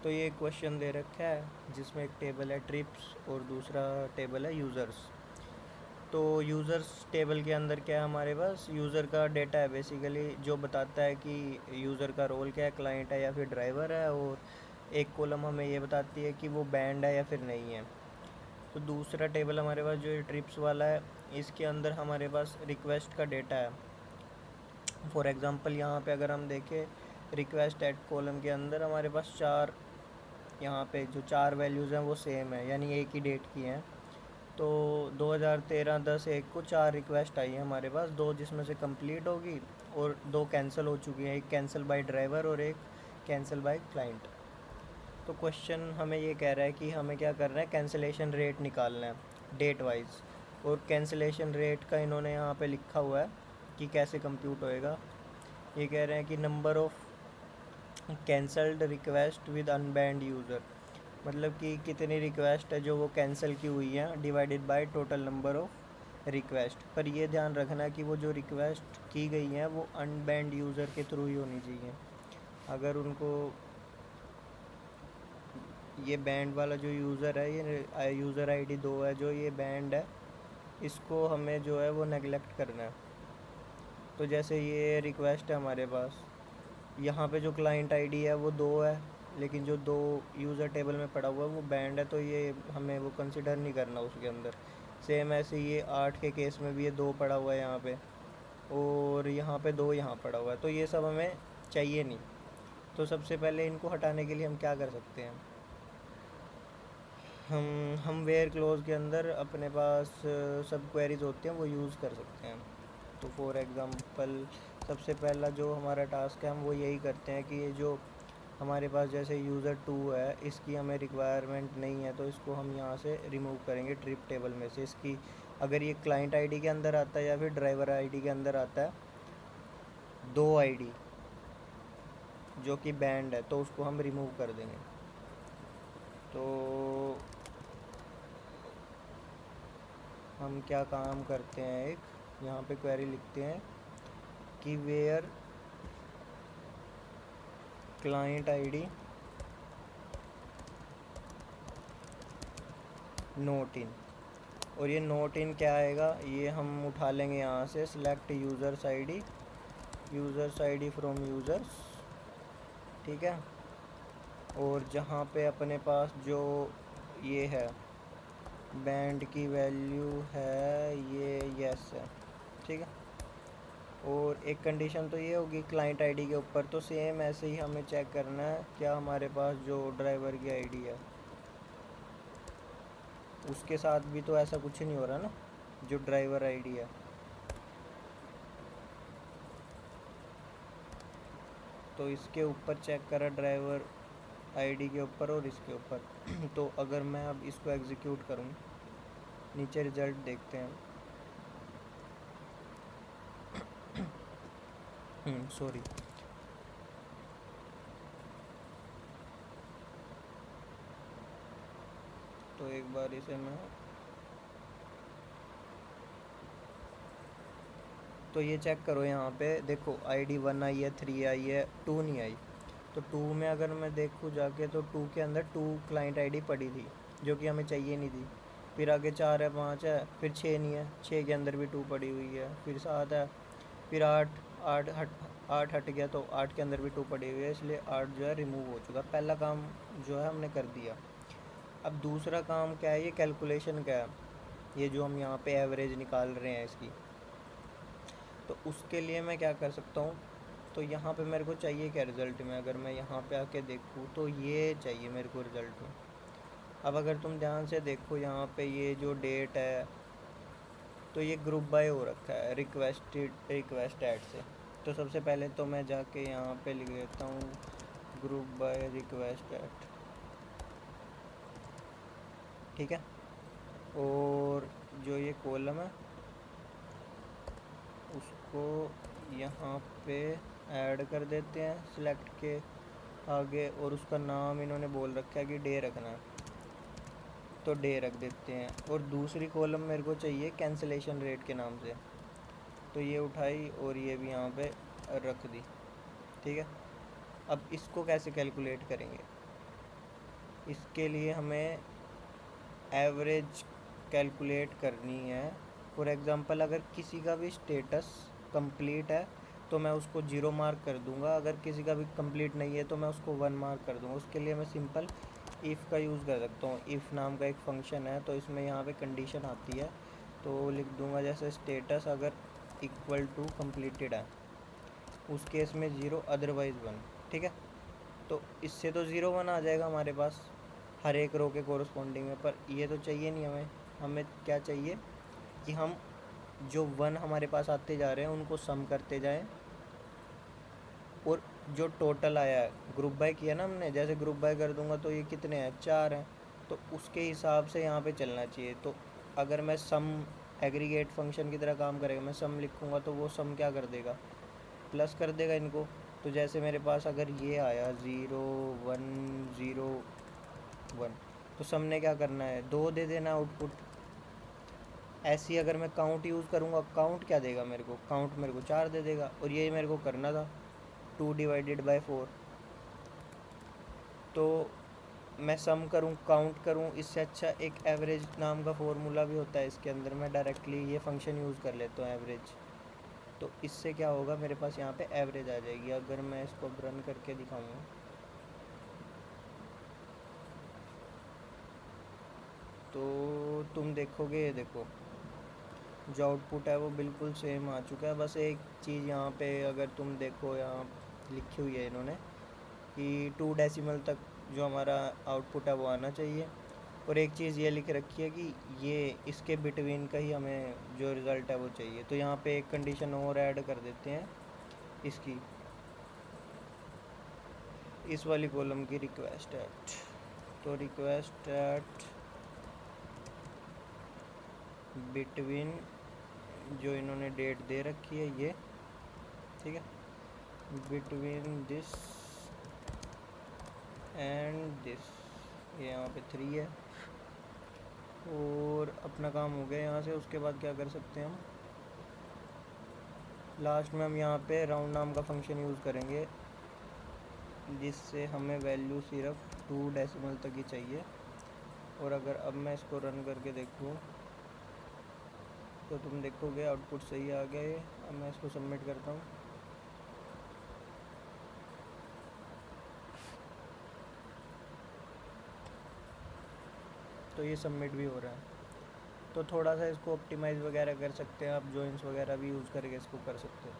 तो ये क्वेश्चन दे रखा है जिसमें एक टेबल है ट्रिप्स और दूसरा टेबल है यूज़र्स। तो यूज़र्स टेबल के अंदर क्या है, हमारे पास यूज़र का डेटा है बेसिकली, जो बताता है कि यूज़र का रोल क्या है, क्लाइंट है या फिर ड्राइवर है। और एक कॉलम हमें ये बताती है कि वो बैंड है या फिर नहीं है। तो दूसरा टेबल हमारे पास जो ये ट्रिप्स वाला है, इसके अंदर हमारे पास रिक्वेस्ट का डेटा है। फॉर एग्ज़ाम्पल यहाँ पे अगर हम देखें, रिक्वेस्ट एट कॉलम के अंदर हमारे पास चार, यहाँ पे जो चार वैल्यूज़ हैं वो सेम है, यानी एक ही डेट की हैं। तो 2013-10-1 को चार रिक्वेस्ट आई है हमारे पास, दो जिसमें से कंप्लीट होगी और दो कैंसिल हो चुकी हैं, एक कैंसिल बाय ड्राइवर और एक कैंसिल बाय क्लाइंट। तो क्वेश्चन हमें ये कह रहा है कि हमें क्या करना है, कैंसिलेशन रेट निकालना है डेट वाइज। और कैंसिलेशन रेट का इन्होंने यहाँ पे लिखा हुआ है कि कैसे कंप्यूट होएगा। ये कह रहे हैं कि number of cancelled request with unbanned user, मतलब कि कितनी रिक्वेस्ट है जो वो कैंसिल की हुई हैं divided by total number of request. पर ये ध्यान रखना कि वो जो रिक्वेस्ट की गई हैं वो अनबैंड यूज़र के थ्रू ही होनी चाहिए। अगर उनको ये बैंड वाला जो यूज़र है, ये यूज़र आईडी 2 है, जो ये बैंड है, इसको हमें जो है वो नेगलेक्ट करना है। तो जैसे ये रिक्वेस्ट है हमारे पास, यहाँ पे जो क्लाइंट आईडी है वो 2 है, लेकिन जो 2 यूज़र टेबल में पड़ा हुआ है वो बैंड है, तो ये हमें वो कंसिडर नहीं करना उसके अंदर। सेम ऐसे ये 8 के केस में भी ये 2 पड़ा हुआ है यहाँ पे, और यहाँ पे 2 यहाँ पड़ा हुआ है, तो ये सब हमें चाहिए नहीं। तो सबसे पहले इनको हटाने के लिए हम क्या कर सकते हैं, हम वेयर क्लोज के अंदर अपने पास सब क्वेरीज होती हैं वो यूज़ कर सकते हैं। तो फॉर एग्ज़ाम्पल सबसे पहला जो हमारा टास्क है, हम वो यही करते हैं कि ये जो हमारे पास जैसे यूज़र 2 है, इसकी हमें रिक्वायरमेंट नहीं है, तो इसको हम यहाँ से रिमूव करेंगे ट्रिप टेबल में से। इसकी अगर ये क्लाइंट आईडी के अंदर आता है या फिर ड्राइवर आईडी के अंदर आता है, 2 आईडी जो कि बैंड है, तो उसको हम रिमूव कर देंगे। तो हम क्या काम करते हैं, एक यहाँ पे क्वेरी लिखते हैं कि वेयर क्लाइंट आईडी नोट इन। और ये नोट इन क्या आएगा, ये हम उठा लेंगे यहाँ से, select users ID from users, ठीक है। और जहाँ पे अपने पास जो ये है बैंड की वैल्यू है, ये यस है, ठीक है। और एक कंडीशन तो ये होगी क्लाइंट आईडी के ऊपर, तो सेम ऐसे ही हमें चेक करना है क्या हमारे पास जो ड्राइवर की आईडी है उसके साथ भी तो ऐसा कुछ नहीं हो रहा ना, जो ड्राइवर आईडी है। तो इसके ऊपर चेक करा ड्राइवर आईडी के ऊपर और इसके ऊपर तो अगर मैं अब इसको एग्जीक्यूट करूँ, नीचे रिज़ल्ट देखते हैं। सॉरी, तो एक बार इसे मैं, तो ये चेक करो यहाँ पे देखो, आईडी 1 आई है, 3 आई है, 2 नहीं आई। तो 2 में अगर मैं देखूँ जाके, तो 2 के अंदर 2 क्लाइंट आईडी पड़ी थी जो कि हमें चाहिए नहीं थी। फिर आगे 4 है, 5 है, फिर 6 नहीं है, 6 के अंदर भी 2 पड़ी हुई है, फिर 7 है, फिर 8 हट गया, तो 8 के अंदर भी 2 पड़ी हुई है, इसलिए 8 जो है रिमूव हो चुका। पहला काम जो है हमने कर दिया। अब दूसरा काम क्या है, ये कैलकुलेशन क्या है, ये जो हम यहाँ पे एवरेज निकाल रहे हैं इसकी। तो उसके लिए मैं क्या कर सकता हूँ, तो यहाँ पे मेरे को चाहिए क्या रिज़ल्ट में, अगर मैं यहाँ पे आके देखूँ तो ये चाहिए मेरे को रिज़ल्ट में। अब अगर तुम ध्यान से देखो यहाँ पे ये जो डेट है, तो ये ग्रुप बाय हो रखा है रिक्वेस्ट ऐड से। तो सबसे पहले तो मैं जाके यहाँ पे लिख देता हूँ ग्रुप बाय रिक्वेस्ट ऐड, ठीक है। और जो ये कॉलम है उसको यहाँ पे ऐड कर देते हैं सिलेक्ट के आगे, और उसका नाम इन्होंने बोल रखा है कि डे रखना है, तो डे रख देते हैं। और दूसरी कॉलम मेरे को चाहिए कैंसिलेशन रेट के नाम से, तो ये उठाई और ये भी यहाँ पे रख दी, ठीक है। अब इसको कैसे कैलकुलेट करेंगे, इसके लिए हमें एवरेज कैलकुलेट करनी है। फॉर एग्ज़ाम्पल अगर किसी का भी स्टेटस कंप्लीट है तो मैं उसको 0 मार्क कर दूंगा, अगर किसी का भी कंप्लीट नहीं है तो मैं उसको 1 मार्क कर दूंगा। उसके लिए मैं सिंपल इफ़ का यूज़ कर सकता हूँ। इफ़ नाम का एक फंक्शन है, तो इसमें यहाँ पे कंडीशन आती है, तो लिख दूंगा जैसे स्टेटस अगर इक्वल टू कंप्लीटेड है, उस केस में 0 अदरवाइज़ 1। ठीक है, तो इससे तो 0 1 आ जाएगा हमारे पास हर एक रो के कोरस्पॉन्डिंग में। पर ये तो चाहिए नहीं हमें। हमें क्या चाहिए कि हम जो 1 हमारे पास आते जा रहे हैं उनको सम करते जाएं, और जो टोटल आया है ग्रुप बाय किया ना हमने, जैसे ग्रुप बाय कर दूंगा तो ये कितने हैं, 4 हैं, तो उसके हिसाब से यहाँ पे चलना चाहिए। तो अगर मैं सम एग्रीगेट फंक्शन की तरह काम करेगा, मैं सम लिखूँगा तो वो सम क्या कर देगा, प्लस कर देगा इनको। तो जैसे मेरे पास अगर ये आया 0 1 0 1, तो सम ने क्या करना है, 2 दे देना आउटपुट। ऐसे ही अगर मैं काउंट यूज़ करूँगा, काउंट क्या देगा मेरे को, काउंट मेरे को 4 दे देगा, और ये मेरे को करना था 2 डिवाइडेड बाय 4। तो मैं सम करूँ काउंट करूँ, इससे अच्छा एक एवरेज नाम का फॉर्मूला भी होता है इसके अंदर, मैं डायरेक्टली ये फंक्शन यूज़ कर लेता हूँ एवरेज। तो इससे क्या होगा, मेरे पास यहाँ पे एवरेज आ जाएगी। अगर मैं इसको रन करके दिखाऊँ तो तुम देखोगे, ये देखो जो आउटपुट है वो बिल्कुल सेम आ चुका है। बस एक चीज़ यहाँ पे अगर तुम देखो, यहाँ लिखी हुई है इन्होंने कि 2 डेसिमल तक जो हमारा आउटपुट है वो आना चाहिए। और एक चीज़ ये लिख रखी है कि ये इसके बिटवीन का ही हमें जो रिज़ल्ट है वो चाहिए। तो यहाँ पे एक कंडीशन और ऐड कर देते हैं इसकी, इस वाली कॉलम की रिक्वेस्ट एट, तो रिक्वेस्ट एट बिटवीन, जो इन्होंने डेट दे रखी है ये, ठीक है, बिटवीन दिस एंड दिस, ये यहाँ पे 3 है। और अपना काम हो गया यहाँ से। उसके बाद क्या कर सकते हैं हम, लास्ट में हम यहाँ पे राउंड नाम का फंक्शन यूज़ करेंगे, जिससे हमें वैल्यू सिर्फ 2 डेसिमल तक ही चाहिए। और अगर अब मैं इसको रन करके देखूँ तो तुम देखोगे आउटपुट सही आ गया है। अब मैं इसको सबमिट करता हूँ, तो ये सबमिट भी हो रहा है। तो थोड़ा सा इसको ऑप्टिमाइज़ वगैरह कर सकते हैं आप, जॉइंस वगैरह भी यूज़ करके इसको कर सकते हैं।